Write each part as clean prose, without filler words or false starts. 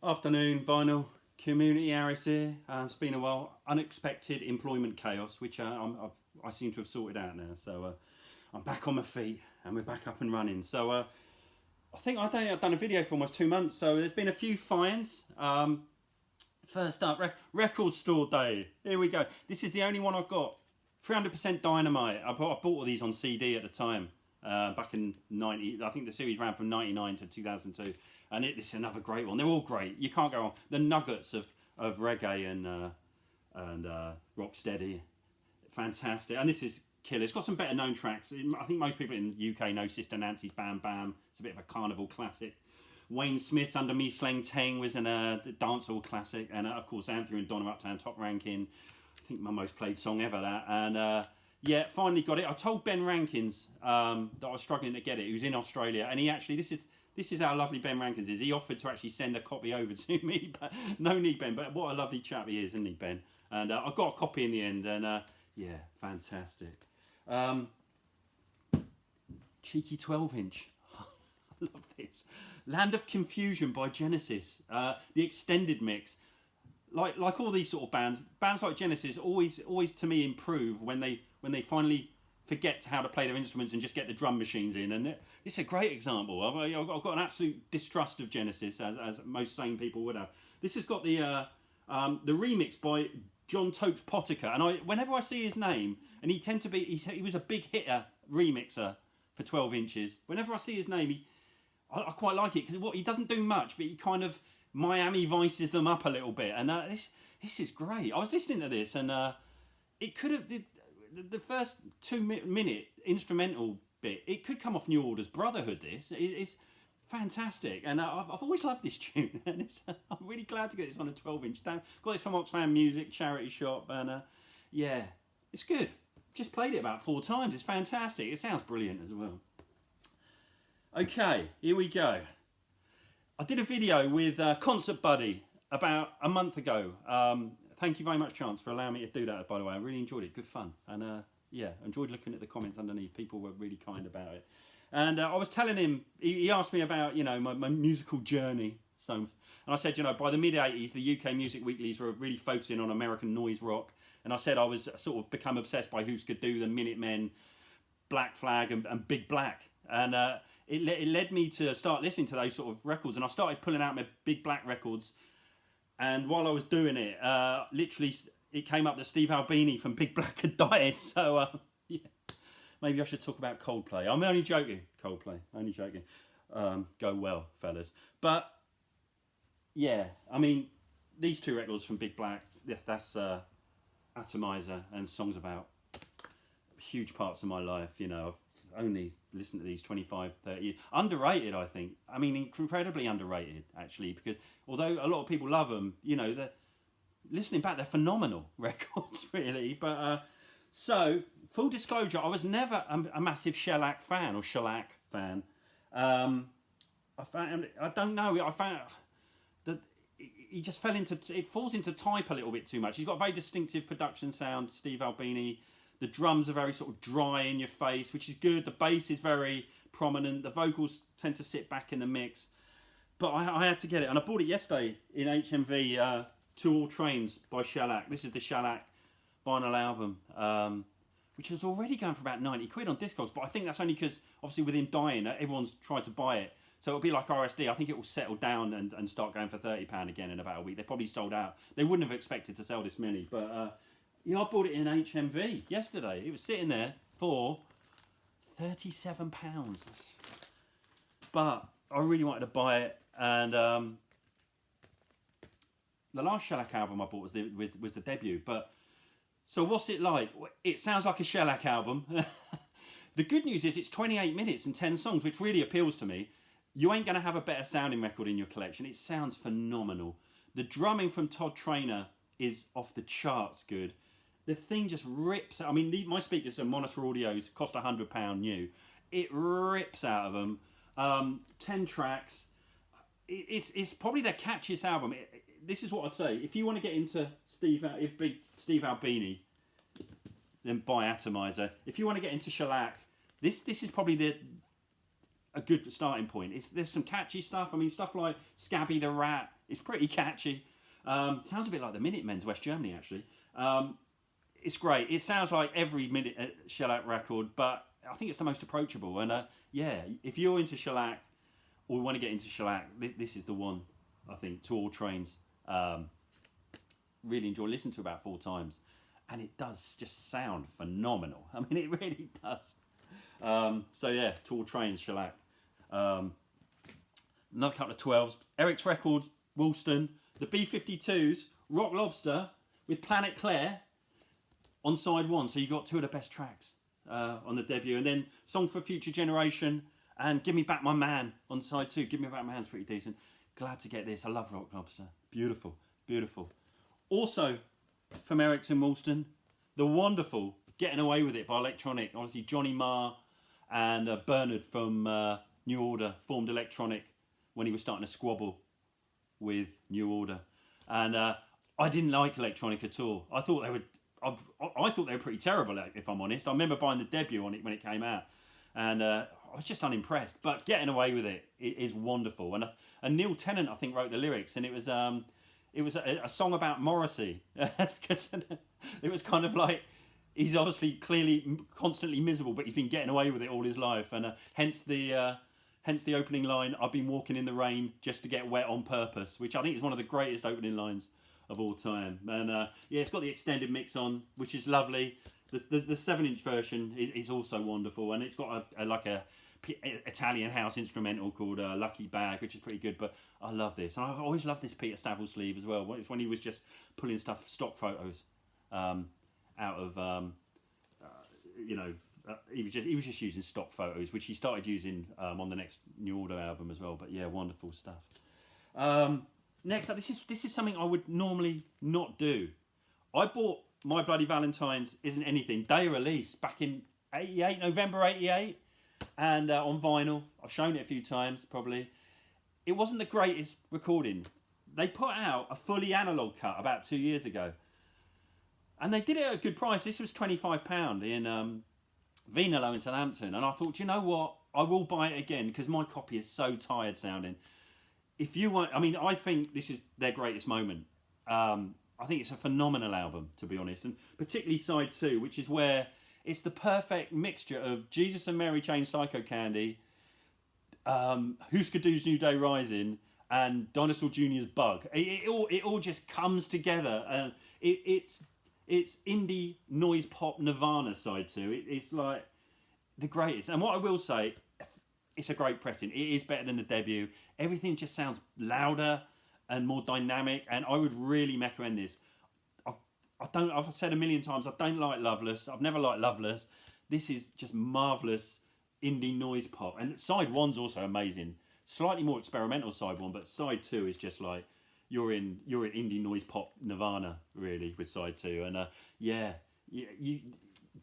Afternoon, vinyl community. Harris here. It's been a while. Unexpected employment chaos, which I seem to have sorted out now. So I'm back on my feet and we're back up and running. So I think I've done a video for almost 2 months. So there's been a few finds. First up, record store day. Here we go. This is the only one I've got. 300% Dynamite. I bought all these on CD at the time. Back in 90, I think the series ran from 99 to 2002, and this is another great one. They're all great. You can't go wrong. The nuggets of reggae and rocksteady, fantastic. And this is killer. It's got some better known tracks. I think most people in the UK know Sister Nancy's Bam Bam. It's a bit of a carnival classic. Wayne Smith's Under Me Slang Tang was a dancehall classic, and of course Anthony and Donna Uptown top ranking. I think my most played song ever, that. And yeah, finally got it. I told Ben Rankins that I was struggling to get it. He was in Australia, and he actually, this is how lovely Ben Rankins is. He offered to actually send a copy over to me, but no need, Ben. But what a lovely chap he is, isn't he, Ben? And I got a copy in the end, and yeah, fantastic. Cheeky 12-inch. I love this. Land of Confusion by Genesis. The extended mix. Like all these sort of bands like Genesis always to me improve when they finally forget how to play their instruments and just get the drum machines in. And this is a great example. I've got an absolute distrust of Genesis, as most sane people would have. This has got the remix by John Tokes Potica, and whenever I see his name, and he was a big hitter remixer for 12 inches. Whenever I see his name, I quite like it because he doesn't do much, but he kind of Miami Vices them up a little bit, and this is great. I was listening to this, and it could have the first 2-minute instrumental bit. It could come off New Order's Brotherhood. This is fantastic, and I've always loved this tune, and I'm really glad to get this on a 12-inch. Got this from Oxfam Music charity shop, and yeah, it's good. Just played it about 4 times. It's fantastic. It sounds brilliant as well. Okay, here we go. I did a video with Concert Buddy about a month ago. Thank you very much, Chance, for allowing me to do that, by the way. I really enjoyed it. Good fun. And yeah, enjoyed looking at the comments underneath. People were really kind about it. And I was telling him, he asked me about, my musical journey. And I said, by the mid-80s, the UK Music Weeklies were really focusing on American noise rock. And I said I was sort of become obsessed by Who Could Do, the Minutemen, Black Flag and Big Black. And it led me to start listening to those sort of records, and I started pulling out my Big Black records. And while I was doing it, literally it came up that Steve Albini from Big Black had died. So yeah, maybe I should talk about Coldplay. I'm only joking, Coldplay. Only joking. Go well, fellas. But yeah, I mean, these 2 records from Big Black. Yes, that's Atomizer and Songs About. Huge parts of my life. I've only listened to these 25, 30 years. Underrated, I think. I mean, incredibly underrated, actually, because although a lot of people love them, they're listening back, they're phenomenal records, really. But so, full disclosure, I was never a massive Shellac fan. I found that he just it falls into type a little bit too much. He's got a very distinctive production sound, Steve Albini. The drums are very sort of dry in your face, which is good. The bass is very prominent. The vocals tend to sit back in the mix. But I had to get it. And I bought it yesterday in HMV, To All Trains by Shellac. This is the Shellac vinyl album, which was already going for about 90 quid on Discogs. But I think that's only because, obviously, with him dying, everyone's tried to buy it. So it'll be like RSD. I think it will settle down and start going for £30 again in about a week. They probably sold out. They wouldn't have expected to sell this many. But yeah, I bought it in HMV yesterday. It was sitting there for £37. But I really wanted to buy it. And the last Shellac album I bought was the debut. But so what's it like? It sounds like a Shellac album. The good news is it's 28 minutes and 10 songs, which really appeals to me. You ain't going to have a better sounding record in your collection. It sounds phenomenal. The drumming from Todd Traynor is off the charts good. The thing just rips. I mean, my speakers are Monitor Audios, cost £100 new. It rips out of them. 10 tracks. It's probably their catchiest album. This is what I'd say. If you want to get into Steve Albini, then buy Atomizer. If you want to get into Shellac, this is probably a good starting point. There's some catchy stuff. I mean, stuff like Scabby the Rat is pretty catchy. Sounds a bit like the Minutemen's West Germany, actually. It's great. It sounds like every Shellac record, but I think it's the most approachable. And yeah, if you're into Shellac or want to get into Shellac, this is the one, I think, to all trains. Really enjoy listening to about 4 times. And it does just sound phenomenal. I mean, it really does. So yeah, to all trains, Shellac. Another couple of 12s. Eric's Records, Woolston. The B-52s, Rock Lobster with Planet Claire on side 1. So you got 2 of the best tracks on the debut. And then Song for Future Generation and Give Me Back My Man on side 2. Give Me Back My Man's pretty decent. Glad to get this. I love Rock Lobster. Beautiful, beautiful. Also, from Eric's in Woolston, the wonderful Getting Away With It by Electronic. Obviously, Johnny Marr and Bernard from New Order formed Electronic when he was starting to squabble with New Order. And I didn't like Electronic at all. I thought they were pretty terrible, if I'm honest. I remember buying the debut on it when it came out, and I was just unimpressed. But Getting Away With It is wonderful. And Neil Tennant, I think, wrote the lyrics, and it was a song about Morrissey. It was kind of like, he's obviously clearly constantly miserable, but he's been getting away with it all his life, and hence the opening line, I've been walking in the rain just to get wet on purpose, which I think is one of the greatest opening lines of all time. And yeah, it's got the extended mix on, which is lovely. The 7-inch version is also wonderful, and it's got a Italian house instrumental called Lucky Bag, which is pretty good. But I love this, and I've always loved this Peter Saville sleeve as well. It's when he was just pulling stock photos out of he was just using stock photos, which he started using on the next New Order album as well. But yeah, wonderful stuff. Next up, this is something I would normally not do. I bought My Bloody Valentine's Isn't Anything day release back in '88, November '88, and on vinyl. I've shown it a few times probably. It wasn't the greatest recording. They put out a fully analogue cut about 2 years ago, and they did it at a good price. This was £25 in Venelo in Southampton, and I thought, you know what, I will buy it again because my copy is so tired sounding. If you want, I mean, I think this is their greatest moment. I think it's a phenomenal album, to be honest, and particularly side 2, which is where it's the perfect mixture of Jesus and Mary Chain Psycho Candy, Husker Du's New Day Rising, and Dinosaur Jr.'s Bug. It all just comes together, and it's indie noise pop Nirvana side 2. It's like the greatest. And what I will say, it's a great pressing. It is better than the debut. Everything just sounds louder and more dynamic, and I would really recommend this. I've said a million times, I don't like Loveless. I've never liked Loveless. This is just marvellous indie noise pop. And side 1's also amazing. Slightly more experimental side 1, but side 2 is just like, you're in indie noise pop Nirvana, really, with side 2. And yeah, you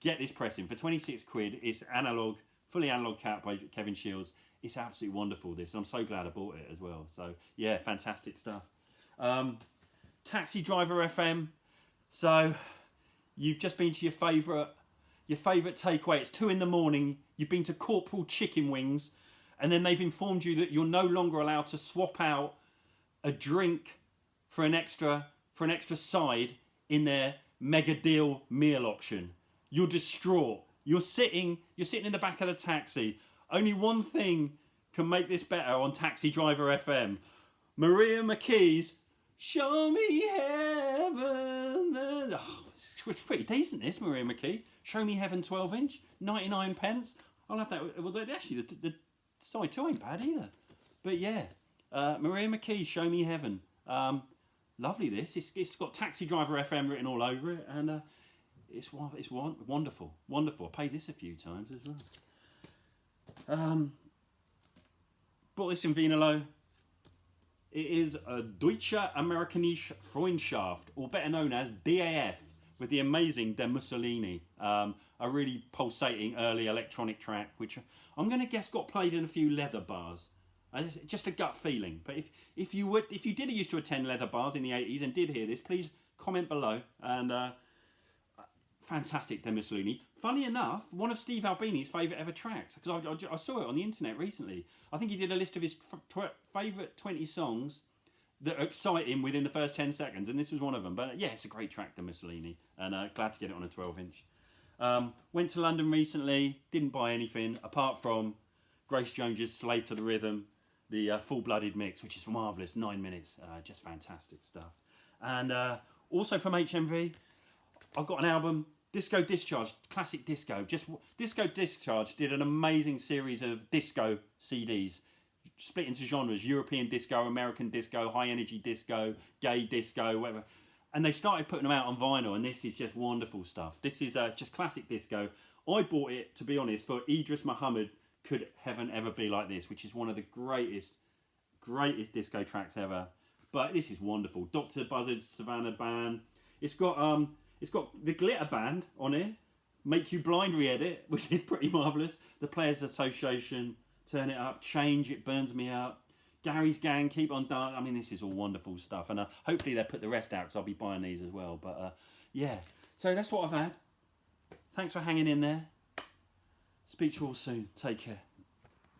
get this pressing for 26 quid. It's analog, fully analog cat by Kevin Shields. It's absolutely wonderful, this, and I'm so glad I bought it as well. So yeah, fantastic stuff. Taxi Driver FM. So you've just been to your favourite takeaway. It's 2 a.m. You've been to Corporal Chicken Wings, and then they've informed you that you're no longer allowed to swap out a drink for an extra side in their mega deal meal option. You're distraught. You're sitting in the back of the taxi. Only one thing can make this better on Taxi Driver FM. Maria McKee's Show Me Heaven. Oh, it's pretty decent, this, Maria McKee. Show Me Heaven 12-inch, 99 pence. I'll have that. Well, actually, the side 2 ain't bad either. But yeah, Maria McKee, Show Me Heaven. Lovely, this. It's got Taxi Driver FM written all over it, and it's wonderful. Wonderful. I paid this a few times as well. Bought this in Venelo. It is a Deutsche Amerikanische Freundschaft, or better known as DAF, with the amazing De Mussolini. A really pulsating early electronic track, which I'm going to guess got played in a few leather bars. Just a gut feeling. But if you did used to attend leather bars in the 80s and did hear this, please comment below. And fantastic De Mussolini. Funny enough, one of Steve Albini's favourite ever tracks, because I saw it on the internet recently. I think he did a list of his favourite 20 songs that excite him within the first 10 seconds, and this was one of them. But yeah, it's a great track, De Mussolini, and glad to get it on a 12-inch. Went to London recently, didn't buy anything, apart from Grace Jones's Slave to the Rhythm, the full-blooded mix, which is marvellous, 9 minutes, just fantastic stuff. And also from HMV, I've got an album, Disco Discharge, classic disco. Disco Discharge did an amazing series of disco CDs, split into genres: European disco, American disco, high energy disco, gay disco, whatever. And they started putting them out on vinyl, and this is just wonderful stuff. This is just classic disco. I bought it, to be honest, for Idris Muhammad, Could Heaven Ever Be Like This, which is one of the greatest disco tracks ever. But this is wonderful. Dr. Buzzard's Savannah Band. It's got the Glitter Band on it. Make You Blind re-edit, which is pretty marvellous. The Players Association, Turn It Up, Change, It Burns Me Out. Gary's Gang, Keep On Dancing. I mean, this is all wonderful stuff. And hopefully they'll put the rest out, because I'll be buying these as well. But yeah, so that's what I've had. Thanks for hanging in there. Speak to you all soon. Take care.